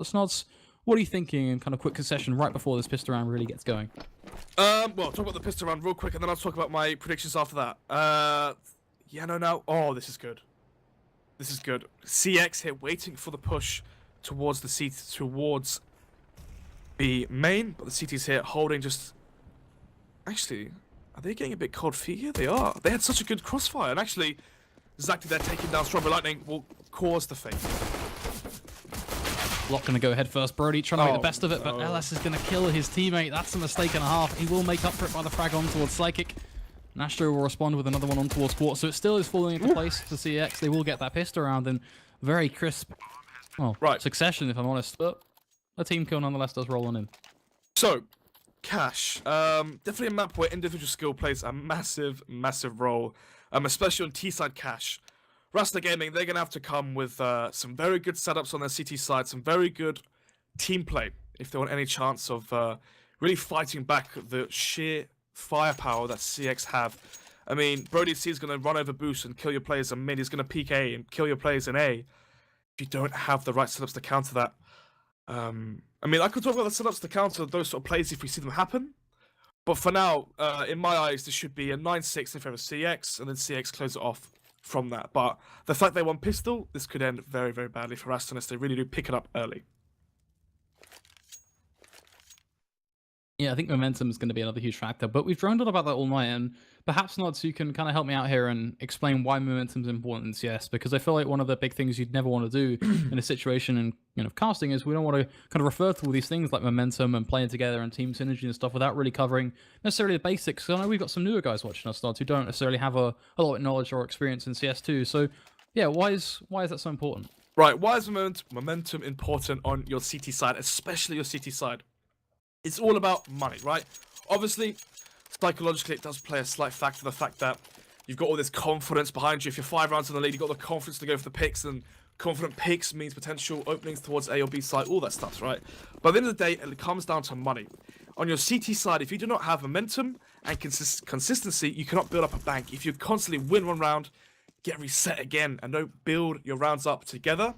Snods, what are you thinking in kind of quick concession right before this pistol round really gets going? Well, talk about the pistol round real quick, and then I'll talk about my predictions after that. Yeah, no. Oh, this is good. This is good. CeX here, waiting for the push towards the CT, towards the main, but the CT's here holding just. Actually, are they getting a bit cold feet here? They are. They had such a good crossfire, and actually, exactly they're taking down Strawberry Lightning will cause the fate. Lock gonna go head first. Brody trying to make the best of it, but LS is gonna kill his teammate. That's a mistake and a half. He will make up for it by the frag on towards Psychic. Nastro will respond with another one on towards Quartz, so it still is falling into place for CeX. They will get that pistol round in very crisp, well, succession, if I'm honest. But a team kill nonetheless does roll on in. So, Cash. Definitely a map where individual skill plays a massive, massive role, especially on T-side Cash. Rasta Gaming, they're going to have to come with some very good setups on their CT side, some very good team play, if they want any chance of really fighting back the sheer firepower that CeX have. I mean, Brody C is going to run over boost and kill your players in mid. He's going to peek A and kill your players in A. If you don't have the right setups to counter that. I mean, I could talk about the setups to counter those sort of plays if we see them happen. But for now, in my eyes, this should be a 9-6 in favor of CeX, and then CeX close it off from that. But the fact they won pistol, this could end very, very badly for Rasta unless they really do pick it up early. Yeah, I think momentum is going to be another huge factor, but we've droned on about that all night, and perhaps Nods, you can kind of help me out here and explain why momentum is important in CS, because I feel like one of the big things you'd never want to do in a situation in casting is we don't want to kind of refer to all these things like momentum and playing together and team synergy and stuff without really covering necessarily the basics. So I know we've got some newer guys watching us, Nods, who don't necessarily have a lot of knowledge or experience in CS2. So yeah, why is that so important? Right, why is momentum important on your CT side, especially your CT side? It's all about money, right? Obviously, psychologically, it does play a slight factor. The fact that you've got all this confidence behind you. If you're 5 rounds in the lead, you've got the confidence to go for the picks, and confident picks means potential openings towards A or B side, all that stuff, right? But at the end of the day, it comes down to money. On your CT side, if you do not have momentum and consistency, you cannot build up a bank. If you constantly win one round, get reset again, and don't build your rounds up together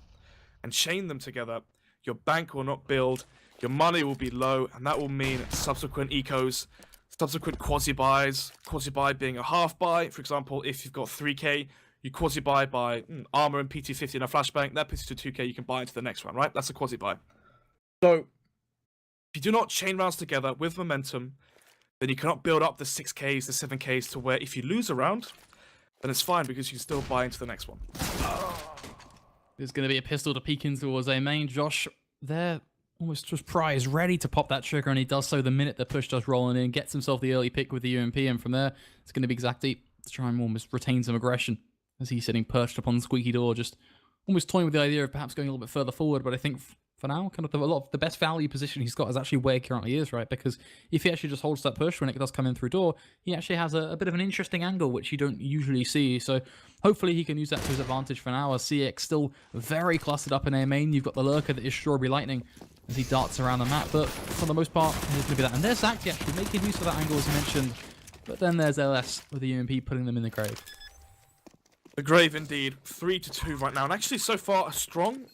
and chain them together, your bank will not build. Your money will be low, and that will mean subsequent ecos, subsequent quasi-buys, quasi-buy being a half-buy. For example, if you've got 3k, you quasi-buy by armor and PT50 and a flashbang, that puts you to 2k, you can buy into the next round, right? That's a quasi-buy. So, if you do not chain rounds together with momentum, then you cannot build up the 6ks, the 7ks to where if you lose a round, then it's fine because you can still buy into the next one. There's going to be a pistol to peek in towards A main. Josh, there. Almost just Pry ready to pop that trigger, and he does so the minute the push does rolling in, gets himself the early pick with the UMP, and from there, it's going to be exact deep to try and almost retain some aggression as he's sitting perched upon the squeaky door, just almost toying with the idea of perhaps going a little bit further forward. But I think for now, kind of a lot of the best value position he's got is actually where he currently is, right? Because if he actually just holds that push when it does come in through door, he actually has a bit of an interesting angle, which you don't usually see. So hopefully he can use that to his advantage for now, as CeX still very clustered up in A main. You've got the lurker that is Strawberry Lightning as he darts around the map, but for the most part, there's going to be that. And there's Zaki actually making use of that angle as mentioned, but then there's LS with the UMP putting them in the grave. The grave indeed, 3-2 right now, and actually so far a strong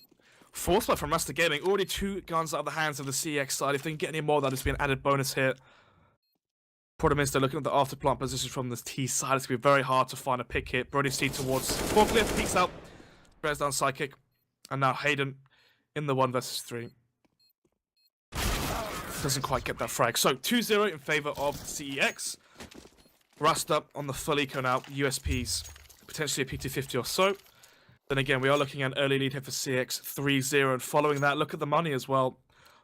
force fight from Rasta Gaming. Already 2 guns out of the hands of the CeX side. If they can get any more, that'll just be an added bonus here. Problem is they're looking at the after plant position from the T side. It's going to be very hard to find a pick hit. Brody C towards forklift, peeks out, bears down Psychic, and now Hayden in the 1 versus 3. Doesn't quite get that frag. So 2-0 in favor of CeX. Rasta on the full eco now. USPs, potentially a PT50 or so. Then again, we are looking at an early lead here for CeX, 3-0. And following that, look at the money as well.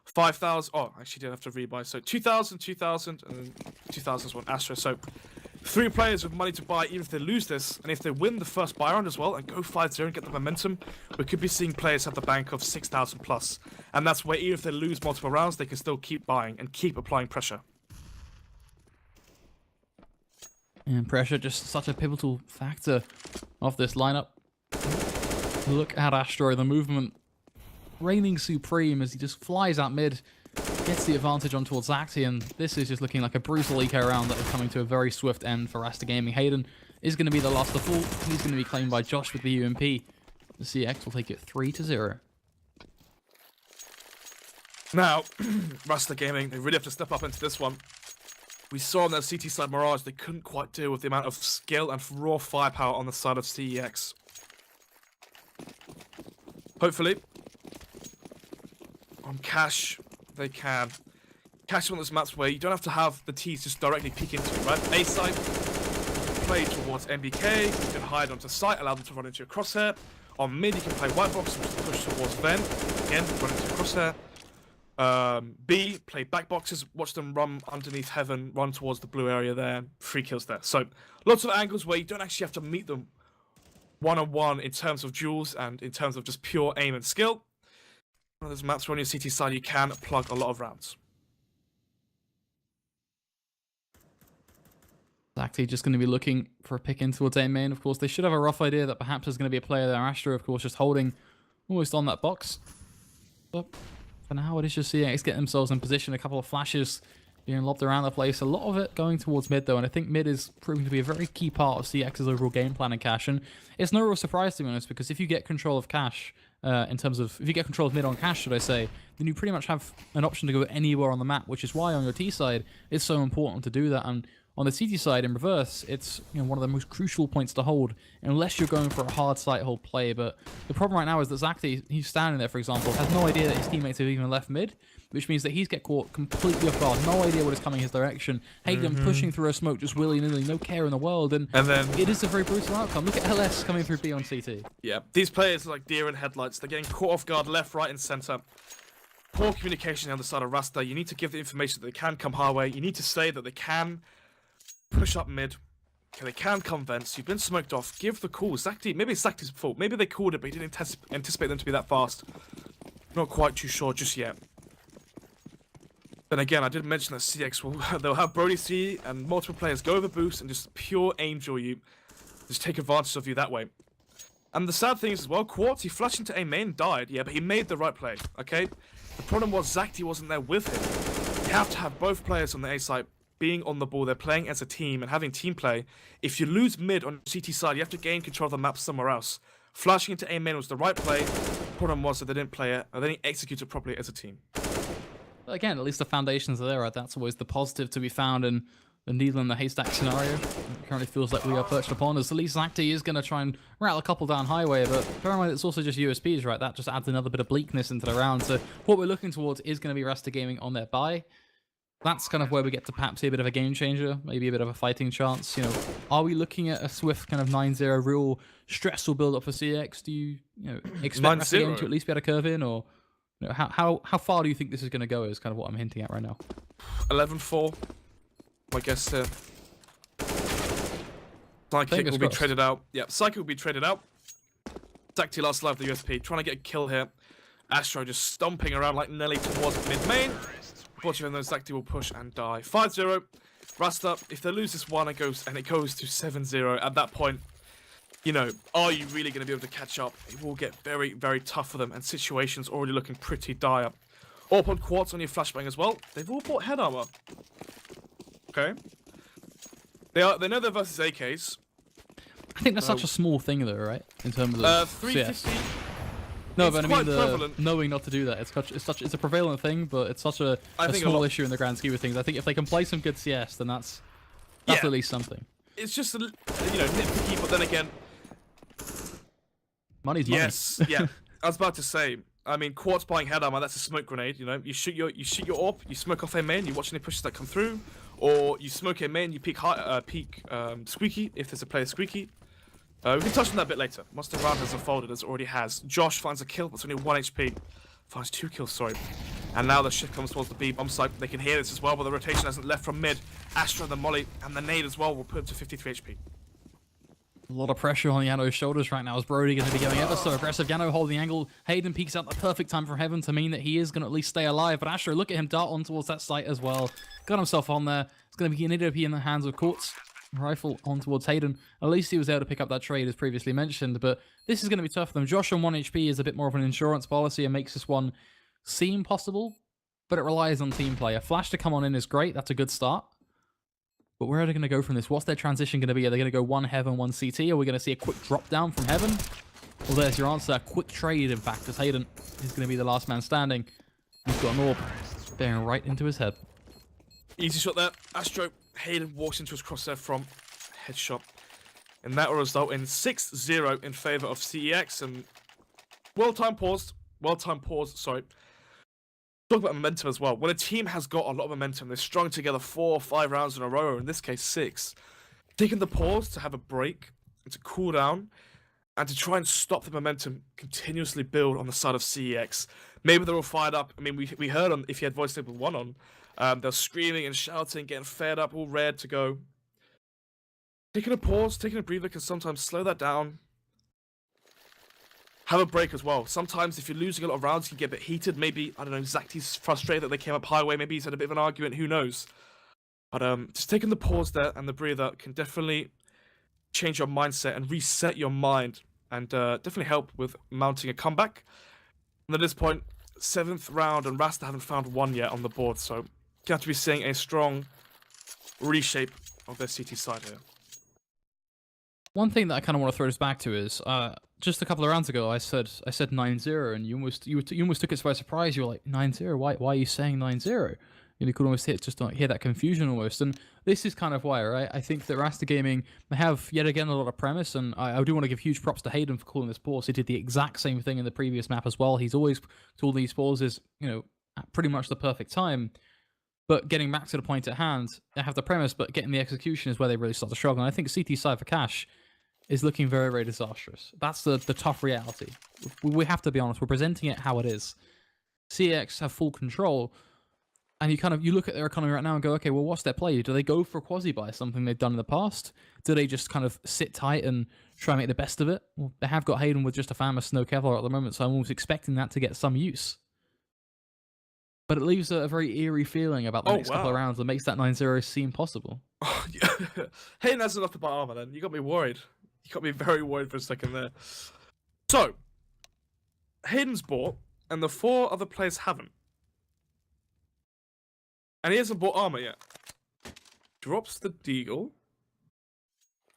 5,000. Oh, actually didn't have to rebuy. So 2,000, 2,000, and then 2,000 is one Astra. So 3 players with money to buy, even if they lose this. And if they win the first buy round as well and go 5-0 and get the momentum, we could be seeing players have the bank of 6,000 plus. And that's where even if they lose multiple rounds, they can still keep buying and keep applying pressure. And pressure, just such a pivotal factor of this lineup. Look at Astro, the movement reigning supreme as he just flies out mid, gets the advantage on towards Zacti, and this is just looking like a brutal eco round that is coming to a very swift end for Rasta Gaming. Hayden is going to be the last to fall. He's going to be claimed by Josh with the UMP. The CeX will take it 3-0. Now, Rasta Gaming, they really have to step up into this one. We saw on their CT side Mirage, they couldn't quite deal with the amount of skill and raw firepower on the side of CEX. Hopefully, on Cash, they can. Cash is one of those maps where you don't have to have the T's just directly peek into it, right? A side, play towards MBK, you can hide onto site, allow them to run into your crosshair. On mid, you can play white box, which is push towards Ven. Again, run into your crosshair. B, play back boxes, watch them run underneath Heaven, run towards the blue area there, 3 kills there. So, lots of angles where you don't actually have to meet them one-on-one in terms of duels and in terms of just pure aim and skill. One of those maps where on your CT side you can plug a lot of rounds. Exactly, just going to be looking for a pick in towards A main. Of course, they should have a rough idea that perhaps there's going to be a player there. Astra, of course, just holding almost on that box. But for now, it is just CeX getting themselves in position. A couple of flashes being lobbed around the place. A lot of it going towards mid, though, and I think mid is proving to be a very key part of CX's overall game plan and Cash. And it's no real surprise, to be honest, because if you get control of Cash, in terms of, if you get control of mid on Cash, should I say, then you pretty much have an option to go anywhere on the map, which is why on your T side, it's so important to do that. And on the CT side, in reverse, it's one of the most crucial points to hold, unless you're going for a hard site hold play. But the problem right now is that Zacti, he's standing there, for example, has no idea that his teammates have even left mid, which means that he's get caught completely off guard, no idea what is coming his direction. Hayden pushing through a smoke just willy-nilly, no care in the world, and then it is a very brutal outcome. Look at LS coming through B on CT. Yeah, these players are like deer in headlights. They're getting caught off guard left, right, and center. Poor communication on the side of Rasta. You need to give the information that they can come highway. You need to say that they can push up mid. Okay, they can come vents. You've been smoked off. Give the call. Maybe it's Zacti's fault. Maybe they called it, but he didn't anticipate them to be that fast. Not quite too sure just yet. Then again, I did mention that CX they'll have Brody C and multiple players go over boost and just pure aim drill you. Just take advantage of you that way. And the sad thing is as well, Quartz, he flashed into A main, died, yeah, but he made the right play, okay? The problem was Zacti wasn't there with him. You have to have both players on the A side being on the ball. They're playing as a team and having team play. If you lose mid on CT side, you have to gain control of the map somewhere else. Flashing into A main was the right play. The problem was that they didn't play it, or they didn't execute it properly as a team. Again, at least the foundations are there, right? That's always the positive to be found in the needle in the haystack scenario. It currently feels like we are perched upon, as at least Zacti is going to try and rattle a couple down highway, but bear in mind it's also just USPs, right? That just adds another bit of bleakness into the round. So what we're looking towards is going to be Rasta Gaming on their bye. That's kind of where we get to perhaps see a bit of a game changer, maybe a bit of a fighting chance. Are we looking at a swift kind of 9-0 real stressful build up for CX? Do you expect Rasta Gaming to at least be able to curve in, or how far do you think this is going to go? Is kind of what I'm hinting at right now. 11-4. I guess Psychic will be traded out. Yeah, Psychic will be traded out. Zacti last live the USP, trying to get a kill here. Astro just stomping around like Nelly towards mid-main. Unfortunately, Zacti will push and die. 5-0. Rasta, if they lose this one, it goes to 7-0. At that point, are you really going to be able to catch up? It will get very, very tough for them, and situations already looking pretty dire. All on Quartz on your flashbang as well. They've all bought head armor. Okay. They know they're versus AKs. I think that's such a small thing, though, right? In terms of 350. CS. No, it's but I mean prevalent. Knowing not to do that. It's a prevalent thing, but it's such a small issue in the grand scheme of things. I think if they can play some good CS, then that's at least something. It's just nitpicky, but then again, money's money. Yes, yeah. I was about to say. I mean, Quartz buying head armor, that's a smoke grenade. You shoot your AWP, you smoke off A main, you watch any pushes that come through, or you smoke A main, you peek squeaky if there's a player squeaky. We can touch on that a bit later. Once the round has unfolded, as it already has. Josh finds a kill, but it's only 1 HP. Finds 2 kills, sorry. And now the shift comes towards the B bomb site. They can hear this as well, but the rotation hasn't left from mid. Astra, the molly, and the nade as well will put him to 53 HP. A lot of pressure on Yano's shoulders right now, as Brody going to be going ever so aggressive. Yano holding the angle. Hayden peeks out the perfect time from Heaven to mean that he is going to at least stay alive. But Astra, look at him dart on towards that site as well. Got himself on there. It's going to be an AWP in the hands of Quartz. Rifle on towards Hayden. At least he was able to pick up that trade as previously mentioned, but this is going to be tough for them. Josh on 1 HP is a bit more of an insurance policy and makes this one seem possible, but it relies on team play. A flash to come on in is great. That's a good start. But where are they going to go from this? What's their transition going to be? Are they going to go 1 Heaven, 1 CT? Are we going to see a quick drop down from Heaven? Well, there's your answer. A quick trade, in fact, as Hayden is going to be the last man standing. He's got an orb bearing right into his head. Easy shot there. Astro, Hayden walks into his crosshair from headshot. And that will result in 6-0 in favor of CEX. And well-timed pause, sorry. Talk about momentum as well. When a team has got a lot of momentum, they're strung together 4 or 5 rounds in a row, or in this case 6. Taking the pause to have a break, and to cool down, and to try and stop the momentum continuously build on the side of CEX. Maybe they're all fired up. I mean, we heard on, if you had voice table 1 on, they're screaming and shouting, getting fed up, all rared to go. Taking a pause, taking a breather can sometimes slow that down. Have a break as well. Sometimes if you're losing a lot of rounds, you can get a bit heated. Maybe, I don't know, Zacty's frustrated that they came up highway. Maybe he's had a bit of an argument, who knows. But just taking the pause there and the breather can definitely change your mindset and reset your mind. And definitely help with mounting a comeback. And at this point, 7th round, and Rasta haven't found one yet on the board. So you have to be seeing a strong reshape of their CT side here. One thing that I kind of want to throw this back to is just a couple of rounds ago I said 9-0, and you almost took it by surprise. You were like 9-0. Why are you saying 9-0? You could almost hear that confusion almost. And this is kind of why, right? I think that Rasta Gaming, they have yet again a lot of premise, and I do want to give huge props to Hayden for calling this pause. He did the exact same thing in the previous map as well. He's always called these pauses, at pretty much the perfect time. But getting back to the point at hand, they have the premise, but getting the execution is where they really start to struggle. And I think CT side for Cash is looking very, very disastrous. That's the tough reality. We have to be honest. We're presenting it how it is. CeX have full control, and you look at their economy right now and go, okay, well, what's their play? Do they go for a quasi-buy, something they've done in the past? Do they just kind of sit tight and try and make the best of it? Well, they have got Hayden with just a famous Snow Kevlar at the moment, so I'm almost expecting that to get some use. But it leaves a very eerie feeling about the next couple of rounds that makes that 9-0 seem possible. Oh, yeah. Hayden has enough to buy armor then. You got me worried. You got me very worried for a second there. So, Hayden's bought, and the 4 other players haven't. And he hasn't bought armor yet. Drops the deagle.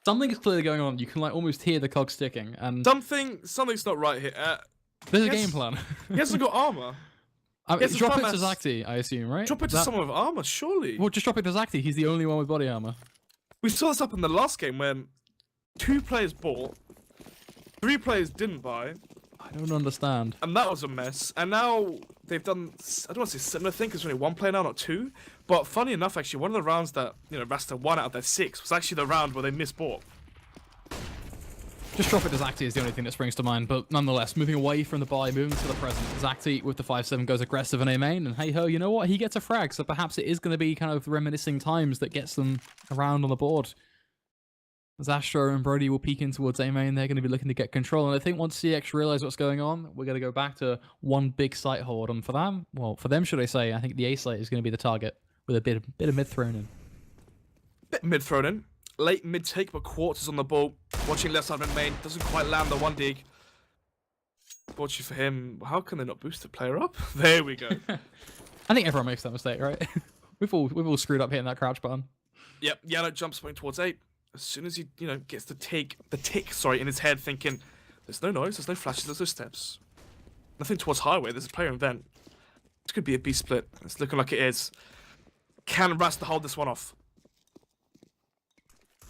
Something is clearly going on. You can almost hear the cogs ticking. And something's not right here. There's a game plan. He hasn't got armor. Drop it to Zacty, I assume, right? Drop it to someone with armor, surely. Well, just drop it to Zacty. He's the only one with body armor. We saw this up in the last game when 2 players bought, 3 players didn't buy. I don't understand. And that was a mess. And now they've done, I don't want to say similar thing, because there's only 1 player now, not 2. But funny enough, actually, one of the rounds that, Rasta won out of their 6 was actually the round where they misbought. Just drop it to Zacty is the only thing that springs to mind, but nonetheless, moving away from the buy, moving to the present. Zacty with the 5-7 goes aggressive in A main, and hey ho, you know what? He gets a frag, so perhaps it is going to be kind of reminiscing times that gets them around on the board. As Astro and Brody will peek in towards A main, they're going to be looking to get control, and I think once CeX realize what's going on, we're going to go back to one big site hold, and for them, should I say, I think the A site is going to be the target, with a bit of mid thrown in. Bit mid thrown in. Late mid-take, but Quartz on the ball. Watching left side of main. Doesn't quite land the 1 dig. Fortunately for him, how can they not boost the player up? There we go. I think everyone makes that mistake, right? we've all screwed up hitting that crouch button. Yep, Yano jumps point towards 8. As soon as he, gets the tick, in his head, thinking, there's no noise, there's no flashes, there's no steps. Nothing towards highway, there's a player in vent. This could be a B split. It's looking like it is. Can Rasta hold this one off?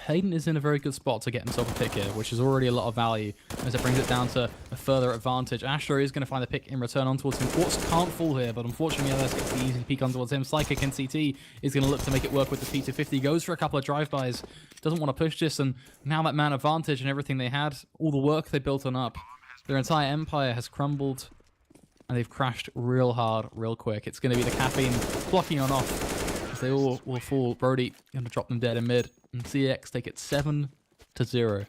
Hayden is in a very good spot to get himself a pick here, which is already a lot of value, as it brings it down to a further advantage. Astro is going to find the pick in return on towards him. Quartz can't fall here, but unfortunately, Ellis gets the easy peek on towards him. Psychic and CT is going to look to make it work with the P250. Goes for a couple of drive-bys, doesn't want to push this, and now that man advantage and everything they had, all the work they built on up, their entire empire has crumbled, and they've crashed real hard, real quick. It's going to be the caffeine blocking on off, as they all will fall. Brody going to drop them dead in mid. And CeX take it 7-0.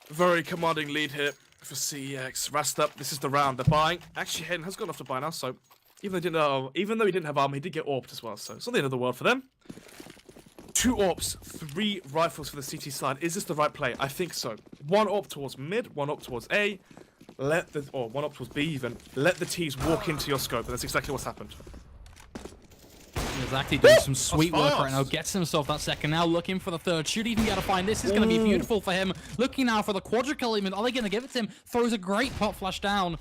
Very commanding lead here for CeX. Rasta, this is the round. They're buying. Actually, Hayden has gone off to buy now, so even though he didn't have armor, he did get orbed as well. So it's not the end of the world for them. 2 orbs, 3 rifles for the CT side. Is this the right play? I think so. 1 orb towards mid, 1 orb towards A. Or 1 orb towards B even. Let the T's walk into your scope, and that's exactly what's happened. Zacty doing some sweet work right now. Gets himself that second. Now looking for the third. Should even be able to find this. Is going to be beautiful for him. Looking now for the quadric element. Are they going to give it to him? Throws a great pop flash down.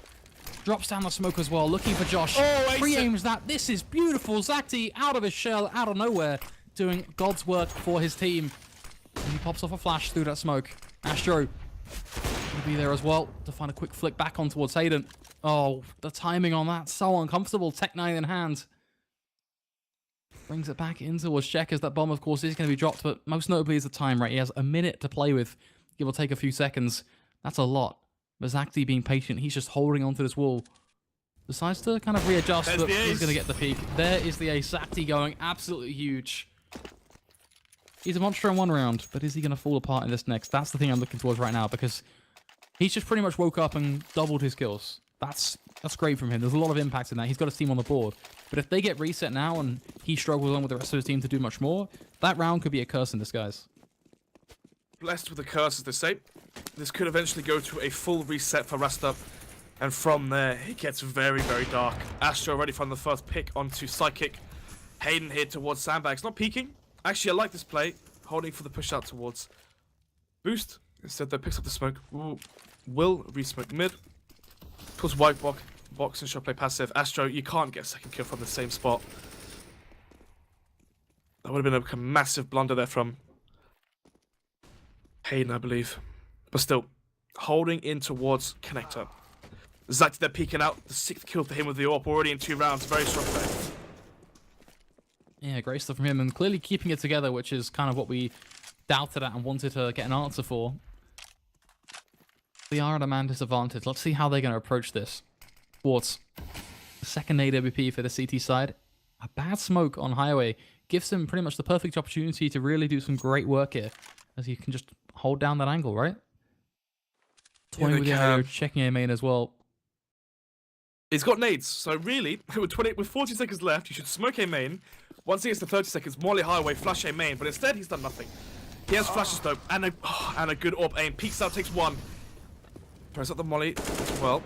drops down the smoke as well, looking for Josh. Oh, Pre-aims that. This is beautiful. Zachty out of his shell, out of nowhere, doing God's work for his team. And he pops off a flash through that smoke. Astro will be there as well to find a quick flick back on towards Hayden. Oh, the timing on that, so uncomfortable. Tech 9 in hand. Brings it back in towards Checkers. That bomb, of course, is going to be dropped, but most notably is the time, right? He has a minute to play with, give or take a few seconds. That's a lot. But Zachty being patient, he's just holding onto this wall. Decides to kind of readjust, but he's going to get the peak. There is the ace. Zachty going absolutely huge. He's a monster in one round, but is he going to fall apart in this next? That's the thing I'm looking towards right now, because he's just pretty much woke up and doubled his kills. That's great from him. There's a lot of impact in that. He's got his team on the board. But if they get reset now and he struggles on with the rest of his team to do much more, that round could be a curse in disguise. Blessed with a curse, as they say. This could eventually go to a full reset for Rasta. And from there, it gets very, very dark. Astro already from the first pick onto Psychic. Hayden here towards Sandbags. Not peeking. Actually, I like this play. Holding for the push out towards Boost. Instead, though, picks up the smoke. Ooh. Will re-smoke mid. Pulls white box and shot play passive. Astro, you can't get a second kill from the same spot. That would have been a massive blunder there from Hayden, I believe. But still, holding in towards Connector. Zachty there peeking out. The 6th kill for him with the AWP already in 2 rounds. Very strong play. Yeah, great stuff from him, and clearly keeping it together, which is kind of what we doubted at and wanted to get an answer for. We are at a man disadvantage. Let's see how they're going to approach this. Quartz, the second AWP for the CT side. A bad smoke on highway gives him pretty much the perfect opportunity to really do some great work here, as he can just hold down that angle, right? Toying with the idea of checking A main as well. He's got nades, so really, with 40 seconds left, you should smoke A main. Once he gets to 30 seconds, Molly highway, flash A main, but instead he's done nothing. He has flashes though, and a good AWP aim. Peeks out, takes 1. Throws up the Molly as well.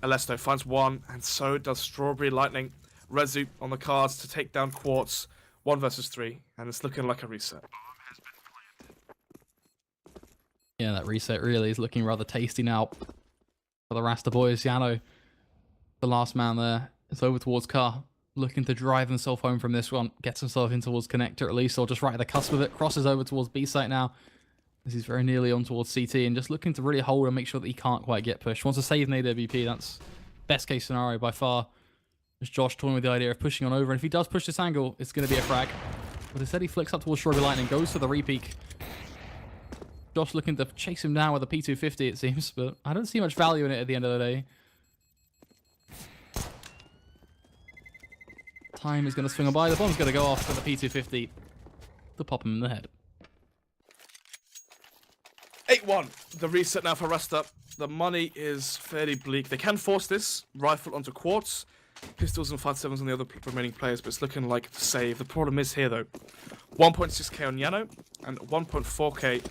Alesto finds 1, and so does Strawberry Lightning. Rezu on the cards to take down Quartz. 1 versus 3, and it's looking like a reset. Yeah, that reset really is looking rather tasty now for the Rasta boys. Yano, the last man there, is over towards Car, looking to drive himself home from this one. Gets himself in towards Connector at least, or just right at the cusp of it. Crosses over towards B site now, as he's very nearly on towards CT, and just looking to really hold and make sure that he can't quite get pushed. Wants to save an AWP, that's best case scenario by far. As Josh toying with the idea of pushing on over, and if he does push this angle, it's going to be a frag. But instead he flicks up towards Strawberry Lightning, goes for the repeak. Josh looking to chase him down with a P250, it seems, but I don't see much value in it at the end of the day. Time is going to swing on by. The bomb's going to go off for the P250 to pop him in the head. 8-1. The reset now for Rasta. The money is fairly bleak. They can force this rifle onto Quartz. Pistols and 5.7s on the other remaining players, but it's looking like the save. The problem is here, though. 1.6k on Yano and 1.4k.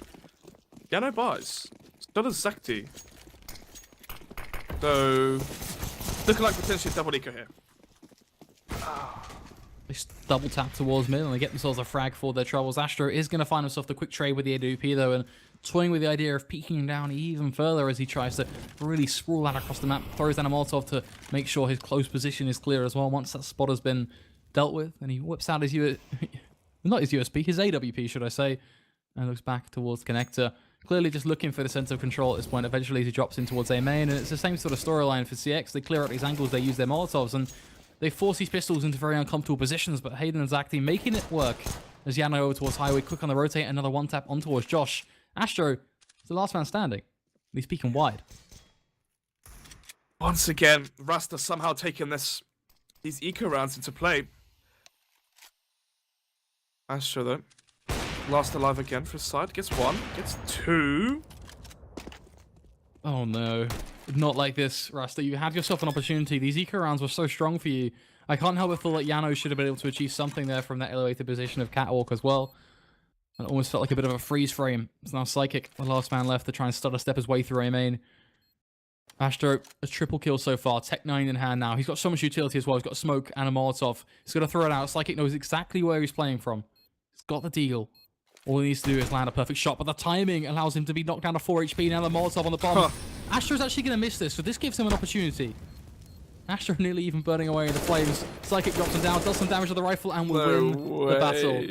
Yano buys. So does Zachty. So, looking like potentially a double eco here. They double tap towards mid and they get themselves a frag for their troubles. Astro is going to find himself the quick trade with the AWP though, and toying with the idea of peeking down even further as he tries to really sprawl out across the map. Throws down a Molotov to make sure his close position is clear as well once that spot has been dealt with. And he whips out his not his USP, his AWP should I say, and looks back towards Connector. Clearly just looking for the sense of control at this point. Eventually he drops in towards A main, and it's the same sort of storyline for CeX. They clear out these angles, they use their Molotovs, and they force these pistols into very uncomfortable positions, but Hayden and Zachty making it work. As Yano over towards highway, quick on the rotate, another one tap on towards Josh. Astro is the last man standing. He's peeking wide. Once again, Rasta somehow taking these eco rounds into play. Astro though, last alive again for his side. Gets 1, gets 2. Oh no. Not like this, Rasta. You had yourself an opportunity. These eco rounds were so strong for you. I can't help but feel like Yano should have been able to achieve something there from that elevated position of Catwalk as well. It almost felt like a bit of a freeze frame. It's now Psychic, the last man left to try and stutter step his way through A main. Astro, a triple kill so far. Tech 9 in hand now. He's got so much utility as well. He's got smoke and a Molotov. He's going to throw it out. Psychic knows exactly where he's playing from. He's got the deagle. All he needs to do is land a perfect shot, but the timing allows him to be knocked down to 4 HP. Now the Molotov on the bomb. Astro's actually going to miss this, so this gives him an opportunity. Astro nearly even burning away in the flames. Psychic drops him down, does some damage to the rifle, and will win the battle.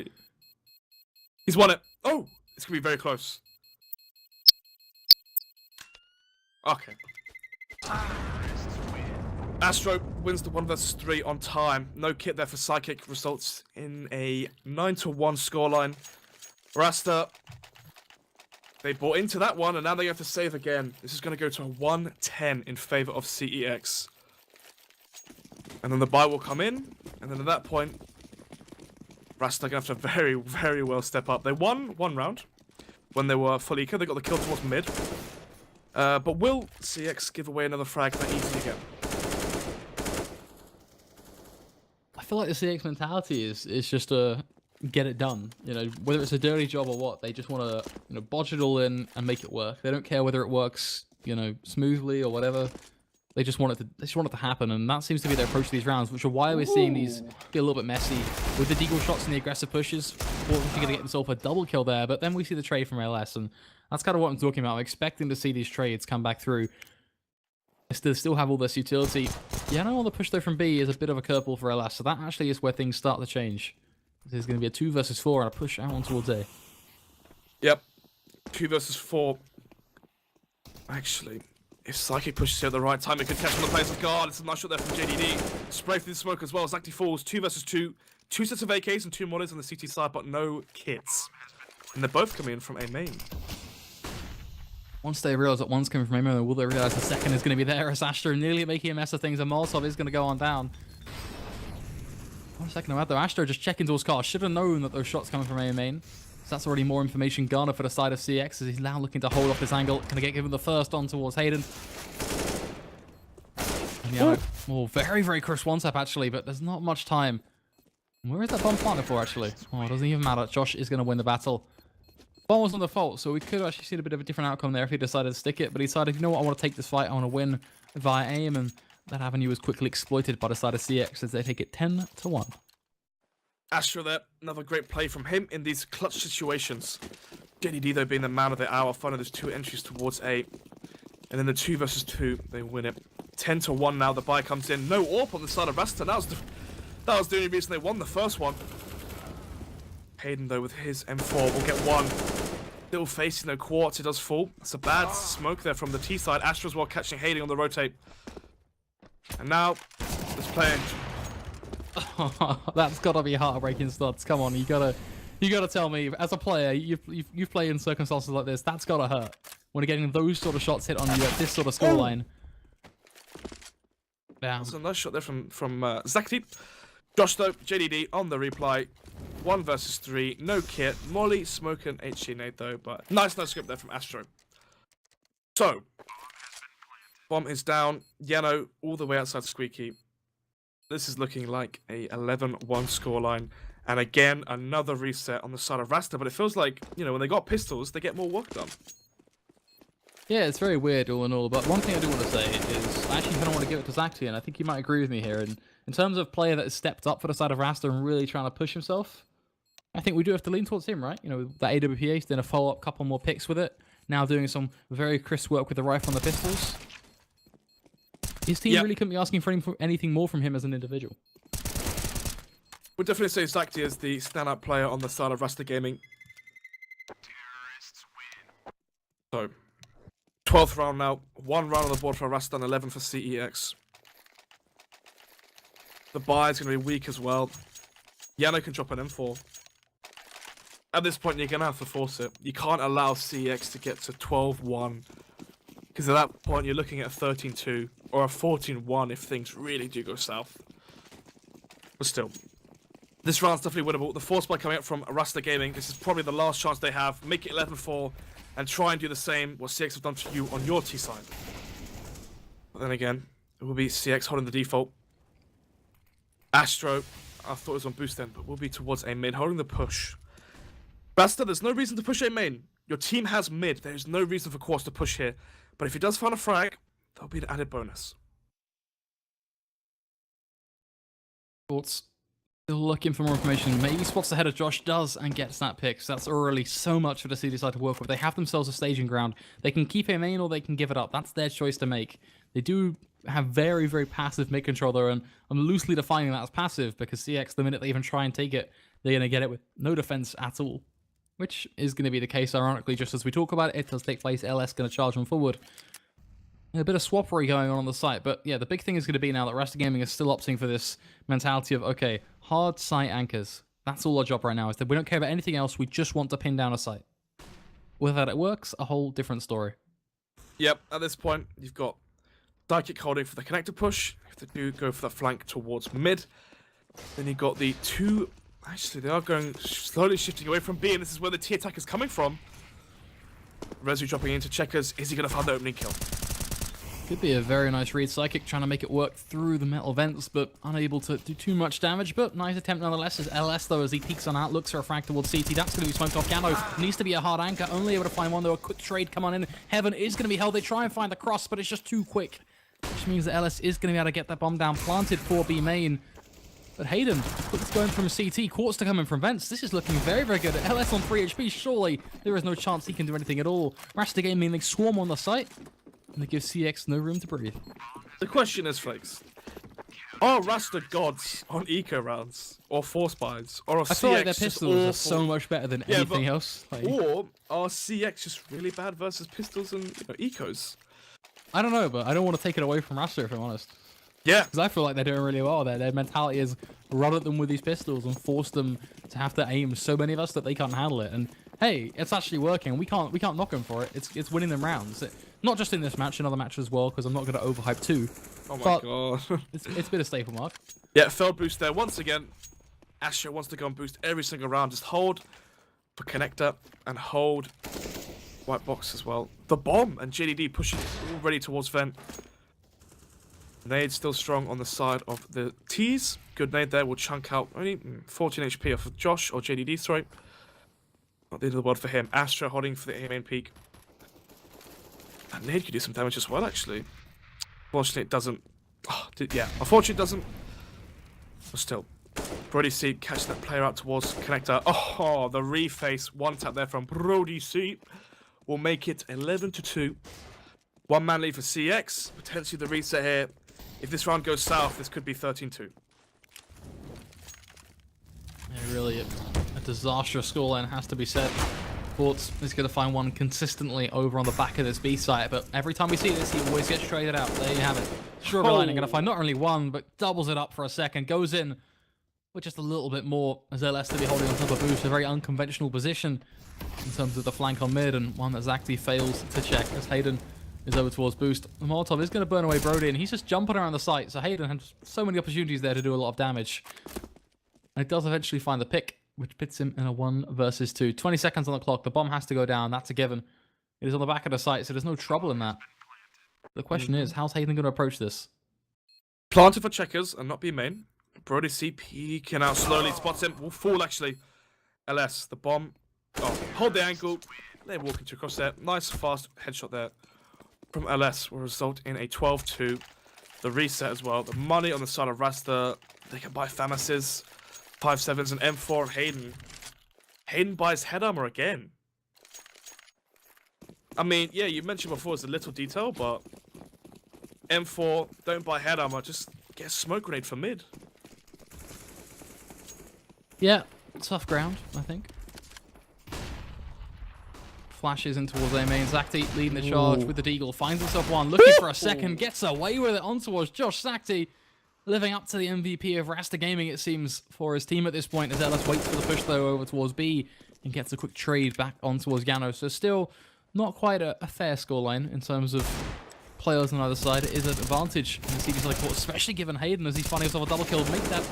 He's won it. Oh, it's going to be very close. Okay. Astro wins the 1 versus 3 on time. No kit there for Psychic, results in a 9-1 scoreline. Rasta, they bought into that one, and now they have to save again. This is going to go to a 1-10 in favor of CEX. And then the buy will come in, and then at that point, Rasta going to have to very, very well step up. They won one round when they were full eco. They got the kill towards mid. But will CX give away another frag that easily again? I feel like the CX mentality is just to get it done. You know, whether it's a dirty job or what, they just want to bodge it all in and make it work. They don't care whether it works smoothly or whatever. They just want it to happen, and that seems to be their approach to these rounds, which are why we're seeing these get a little bit messy with the deagle shots and the aggressive pushes. Fortunately, going to get themselves a double kill there, but then we see the trade from LS, and that's kind of what I'm talking about. I'm expecting to see these trades come back through. They still have all this utility. Yeah, on the push though from B is a bit of a curveball for LS, so that actually is where things start to change. There's going to be a 2 versus 4 and a push out on towards A. Yep, 2 versus 4. Actually, if Psychic pushes here at the right time, it could catch him on the place of guard. It's a nice shot there from JDD. Spray through the smoke as well. Zacti falls. 2 versus 2. 2 sets of AKs and 2 mollies on the CT side, but no kits. And they're both coming in from A main. Once they realize that one's coming from A main, will they realize the second is going to be there? As Astro nearly making a mess of things, and Molotov is going to go on down. 1 second out though. Astro just checking towards car. Should have known that those shots coming from A main. So that's already more information garnered for the side of CX as he's now looking to hold off this angle. Going to get given the first on towards Hayden. And yeah, very, very crisp one tap actually, but there's not much time. Where is that bomb planted for actually? Oh, it doesn't even matter. Josh is going to win the battle. Bomb was on the fault, so we could have actually seen a bit of a different outcome there if he decided to stick it, but he decided, you know what, I want to take this fight, I want to win via aim, and that avenue was quickly exploited by the side of CX as they take it 10-1. Astro there, another great play from him in these clutch situations. JDD though being the man of the hour, finding those 2 entries towards A. And then the 2 versus 2, they win it. 10-1 now, the buy comes in. No AWP on the side of Rasta, that was the only reason they won the first one. Hayden though with his M4 will get one. Still facing no quartz, it does fall. It's a bad smoke there from the T side. Astro as well catching Hayden on the rotate. And now, let's play. That's gotta be heartbreaking studs. Come on, you gotta tell me, as a player, you've played in circumstances like this. That's gotta hurt when you're getting those sort of shots hit on you at this sort of scoreline. Yeah, that's a nice shot there from Zacti. Josh though, JDD on the replay. 1 versus 3, no kit. Molly, Smoke, and HG nade though, but nice script there from Astro. So, bomb is down. Yano all the way outside Squeaky. This is looking like a 11-1 scoreline. And again, another reset on the side of Rasta, but it feels like, when they got pistols, they get more work done. Yeah, it's very weird all in all, but one thing I do want to say is I actually kind of want to give it to Zacti, and I think you might agree with me here. And in terms of player that has stepped up for the side of Rasta and really trying to push himself, I think we do have to lean towards him, right? That AWPA, then a follow-up couple more picks with it. Now doing some very crisp work with the rifle and the pistols. His team really couldn't be asking for anything more from him as an individual. We'll definitely say Zacti is the standout player on the side of Rasta Gaming. So, 12th round now. 1 round on the board for Rasta and 11 for CEX. The buy is going to be weak as well. Yano can drop an M4. At this point, you're going to have to force it. You can't allow CEX to get to 12-1. Because at that point, you're looking at a 13-2 or a 14-1 if things really do go south. But still, this round's definitely winnable. The force buy coming up from Rasta Gaming. This is probably the last chance they have. Make it 11-4 and try and do the same what CX have done to you on your T side. But then again, it will be CX holding the default. Astro, I thought it was on boost then, but will be towards A main, holding the push. Rasta, there's no reason to push A main. Your team has mid. There's no reason for Quartz to push here. But if he does find a frag, that'll be an added bonus. Thoughts? Still looking for more information. Maybe spots ahead of Josh does and gets that pick. So that's already so much for the CD side to work with. They have themselves a staging ground. They can keep A main or they can give it up. That's their choice to make. They do have very, very passive mid controller, and I'm loosely defining that as passive because CeX, the minute they even try and take it, they're going to get it with no defense at all, which is going to be the case, ironically, just as we talk about it. It does take place. LS going to charge them forward. A bit of swappery going on the site, but yeah, the big thing is going to be now that Rasta Gaming is still opting for this mentality of, okay, hard site anchors. That's all our job right now, is that we don't care about anything else, we just want to pin down a site. Whether that it works, a whole different story. Yep, at this point, you've got CeX holding for the connector push. If they do go for the flank towards mid, then you've got the two... Actually, they are going slowly shifting away from B, and this is where the T attack is coming from. Rezu dropping into checkers. Is he going to find the opening kill? Could be a very nice read. CeX trying to make it work through the metal vents, but unable to do too much damage. But nice attempt nonetheless. As LS, though, as he peeks on out, looks for a frag towards CT. That's going to be smoked off. Gano needs to be a hard anchor. Only able to find one, though. A quick trade come on in. Heaven is going to be held. They try and find the cross, but it's just too quick. Which means that LS is going to be able to get that bomb down. Planted for B main. But Hayden, quickly going from CT. Quartz to come in from vents. This is looking very, very good. LS on 3 HP. Surely there is no chance he can do anything at all. Rasta Gaming, they swarm on the site. And they give CeX no room to breathe. The question is, Flakes, are Rasta gods on eco rounds or force buys, or are I feel like their CeX just pistols are so much better than anything else. Like, or are CeX just really bad versus pistols and ecos? I don't know, but I don't want to take it away from Rasta, if I'm honest. Yeah, Because I feel like they're doing really well there. Their mentality is run at them with these pistols and force them to have to aim so many of us that they can't handle it. And hey, it's actually working. We can't knock them for it. It's winning them rounds. Not just in this match, in other matches as well, because I'm not going to overhype too. oh my But god. it's been a staple mark. Yeah, failed boost there once again. Asher wants to go and boost every single round. Just hold for connector and hold white box as well. The bomb and JDD pushing already towards vent. Nade still strong on the side of the T's. Good nade there will chunk out only 14 HP off of Josh, or JDD, sorry. Not the end of the world for him. Astra holding for the A main peak. And nade could do some damage as well, actually. Unfortunately, it doesn't. Oh, yeah, unfortunately, it doesn't. But still. Brody C catching that player out towards connector. Oh, the reface one tap there from Brody C will make it 11-2. One man lead for CeX. Potentially the reset here. If this round goes south, this could be 13-2. Yeah, really a disastrous scoreline, has to be said. Quartz is going to find one consistently over on the back of this B site, but every time we see this, he always gets traded out. There you have it. Silver Lining going to find not only one, but doubles it up for a second. Goes in with just a little bit more, as LS to be holding on top of Boost. A very unconventional position in terms of the flank on mid, and one that Zacti fails to check as Hayden is over towards Boost. The Molotov is going to burn away Brody, and he's just jumping around the site, so Hayden has so many opportunities there to do a lot of damage. And it does eventually find the pick, which pits him in a 1 versus 2. 20 seconds on the clock. The bomb has to go down. That's a given. It is on the back of the site, so there's no trouble in that. The question is, how's Hayden going to approach this? Planted for checkers and not be main. Brody C peeking out slowly. Spots him. Will fall, actually. LS, the bomb. Oh, hold the ankle. They're walking to across there. Nice, fast headshot there from LS will result in a 12-2. The reset as well. The money on the side of Rasta. They can buy Famases. 5-7s and M4 of Hayden. Hayden buys head armor again. I mean, yeah, you mentioned before it's a little detail, but M4, don't buy head armor, just get a smoke grenade for mid. Yeah, tough ground, I think. Flashes in towards A main. Zacti leading the charge with the Deagle. Finds himself one, looking for a second, gets away with it on towards Josh Zacti. Living up to the MVP of Rasta Gaming, it seems, for his team at this point, as Ellis waits for the push, though, over towards B and gets a quick trade back on towards Gano. So still not quite a fair scoreline in terms of players on either side. It is an advantage in the CD side court, especially given Hayden, as he's finding himself a double kill. Make that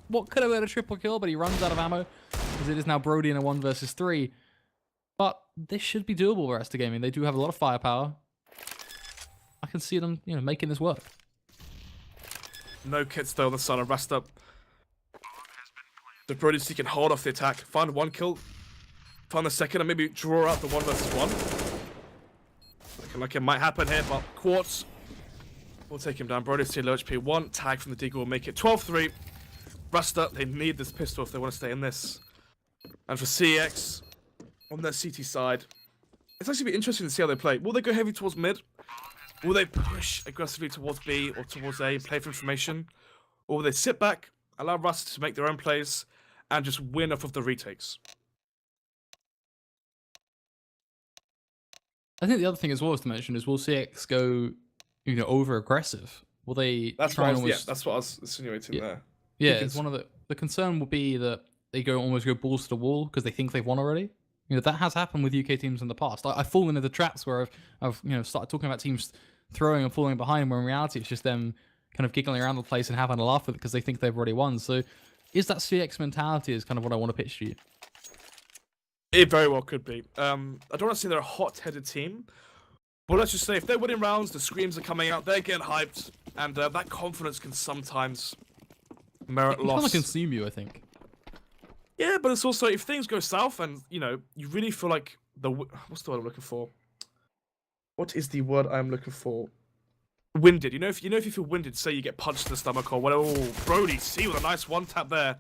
what could have been a triple kill, but he runs out of ammo, as it is now Brody in a 1 versus 3. But this should be doable for Rasta Gaming. They do have a lot of firepower. I can see them, making this work. No kits though on the side of Rasta. The Brody C can hold off the attack, find one kill, find the second, and maybe draw out the 1 versus 1. Looking like it might happen here, but Quartz will take him down. Brody C low HP, 1 tag from the Deagle will make it 12-3. Rasta, they need this pistol if they want to stay in this. And for CeX, on their CT side, it's actually be interesting to see how they play. Will they go heavy towards mid? Will they push aggressively towards B or towards A, play for information? Or will they sit back, allow Rasta to make their own plays, and just win off of the retakes? I think the other thing as well as to mention is will CeX go, over aggressive? Will they That's try what I and was, almost? yeah, that's what I was insinuating there. Yeah, Because- it's one of the concern will be that they almost go balls to the wall because they think they've won already. That has happened with UK teams in the past. I've fallen into the traps where I've started talking about teams throwing and falling behind, when in reality it's just them kind of giggling around the place and having a laugh with it because they think they've already won. So, is that CeX mentality is kind of what I want to pitch to you? It very well could be. I don't want to say they're a hot-headed team, but let's just say if they're winning rounds, the screams are coming out, they're getting hyped, and that confidence can sometimes merit It kind of loss. consume you, I think. Yeah, but it's also if things go south and you really feel like what's the word I'm looking for? What is the word I'm looking for? Winded. If you feel winded, say you get punched in the stomach or whatever. Oh, Brody, see with a nice one tap there.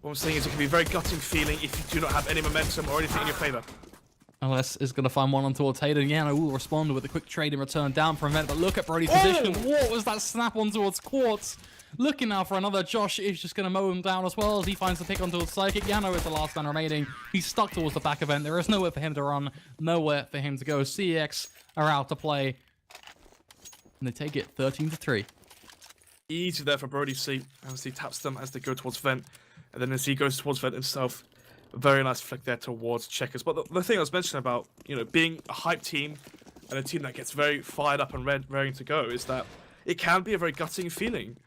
What I'm saying is it can be a very gutting feeling if you do not have any momentum or anything in your favor. LS is going to find one on towards Hayden. Yano will respond with a quick trade in return down for a minute, but look at Brody's position. What was that snap on towards Quartz? Looking now for another. Josh is just going to mow him down as well as he finds the pick on towards Psychic. Yano is the last man remaining. He's stuck towards the back event. There is nowhere for him to run, nowhere for him to go. CeX are out to play, and they take it 13-3. Easy there for Brody C. As he taps them as they go towards Vent, and then as he goes towards Vent himself, a very nice flick there towards Checkers. But the thing I was mentioning about being a hype team and a team that gets very fired up and raring to go is that it can be a very gutting feeling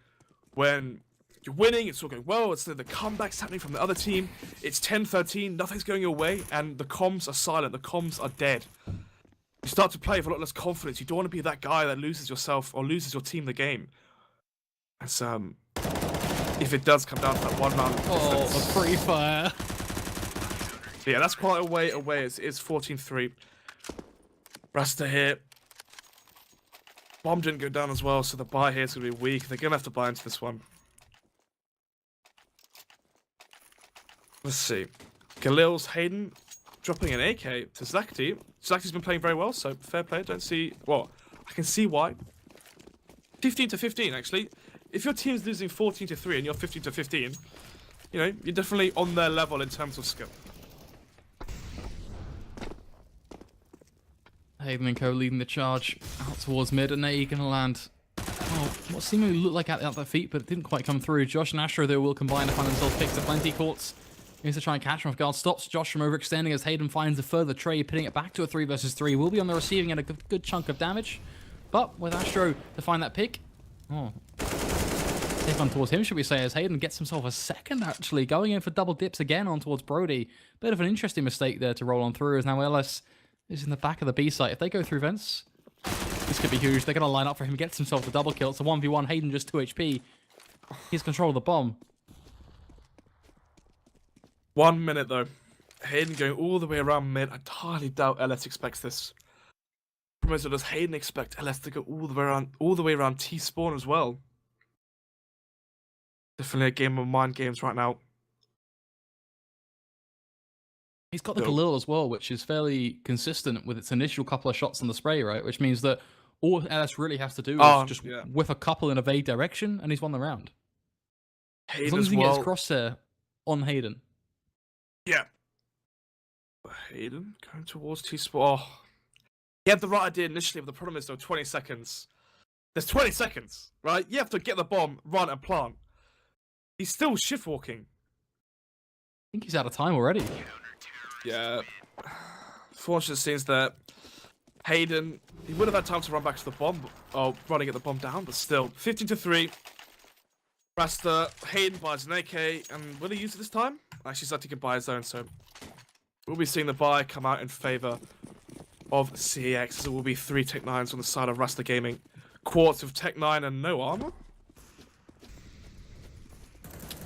when you're winning, it's all going well, it's the comebacks happening from the other team, it's 10-13, nothing's going your way, and the comms are silent, the comms are dead. You start to play with a lot less confidence. You don't want to be that guy that loses yourself or loses your team the game. As if it does come down to that one round. Oh, the free fire. Yeah, that's quite a way away. It's 14-3. Rasta here. Bomb didn't go down as well, so the buy here is going to be weak. They're going to have to buy into this one. Let's see. Khalil's Hayden dropping an AK to Zakti. Zakti's been playing very well, so fair play. Don't see... Well, I can see why. 15-15, actually. If your team's losing 14-3 and you're 15-15, you're definitely on their level in terms of skill. Hayden and Co leading the charge out towards mid, and they going to land what seemingly looked like at their feet, but it didn't quite come through. Josh and Astro, though, will combine to find themselves picked to plenty. Quartz needs to try and catch him off guard. Stops Josh from overextending as Hayden finds a further trade, pitting it back to a 3 versus 3. Will be on the receiving end, a good chunk of damage. But with Astro to find that pick, take on towards him, should we say, as Hayden gets himself a second, actually, going in for double dips again on towards Brody. Bit of an interesting mistake there to roll on through, as now LS is in the back of the B site. If they go through vents, this could be huge. They're going to line up for him, gets himself the double kill. It's a 1v1, Hayden just 2 HP. He's control of the bomb. 1 minute, though. Hayden going all the way around mid. I entirely doubt LS expects this. So does Hayden expect LS to go all the way around T spawn as well? Definitely a game of mind games right now. He's got the Khalil as well, which is fairly consistent with its initial couple of shots on the spray, right? Which means that all LS really has to do is just whiff a couple in a vague direction, and he's won the round. Hayden as long as he gets crosshair on Hayden. Yeah. Hayden going towards T-Spot. Oh. He had the right idea initially, but the problem is, though, 20 seconds. There's 20 seconds, right? You have to get the bomb, run, and plant. He's still shift walking. I think he's out of time already. Yeah. Fortunate scenes that Hayden, he would have had time to run back to the bomb, or running at the bomb down, but still. 15-3. Rasta, Hayden buys an AK, and will he use it this time? Actually, said he could buy his own, so we'll be seeing the buy come out in favor of CeX, as it will be 3 Tech 9s on the side of Rasta Gaming. Quartz with Tech 9 and no armor?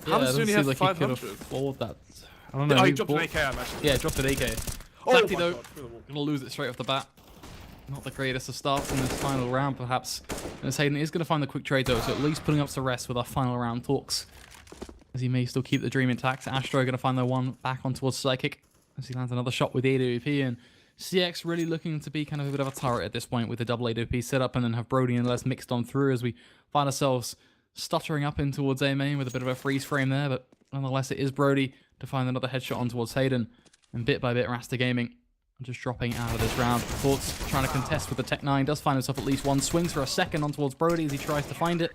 How does he only have 500? He could afford that. I don't know. Oh, he dropped an AK, I imagine. Yeah, dropped an AK. Oh Exactly, my though. God. Gonna lose it straight off the bat. Not the greatest of starts in this final round, perhaps. And Hayden is going to find the quick trade, though, so at least putting up to rest with our final round talks. As he may still keep the dream intact. Astro going to find the one back on towards Psychic. As he lands another shot with the AWP, and CeX really looking to be kind of a bit of a turret at this point with the double AWP setup, and then have Brody and Les mixed on through as we find ourselves stuttering up in towards A main with a bit of a freeze frame there, but nonetheless it is Brody to find another headshot on towards Hayden, and bit by bit Rasta Gaming just dropping out of this round. Thoughts trying to contest with the Tech 9, does find himself at least one, swings for a second on towards Brody as he tries to find it,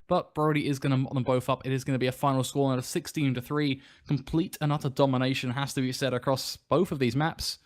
but Brody is going to mop them both up. It is going to be a final score of 16-3. Complete and utter domination has to be said across both of these maps.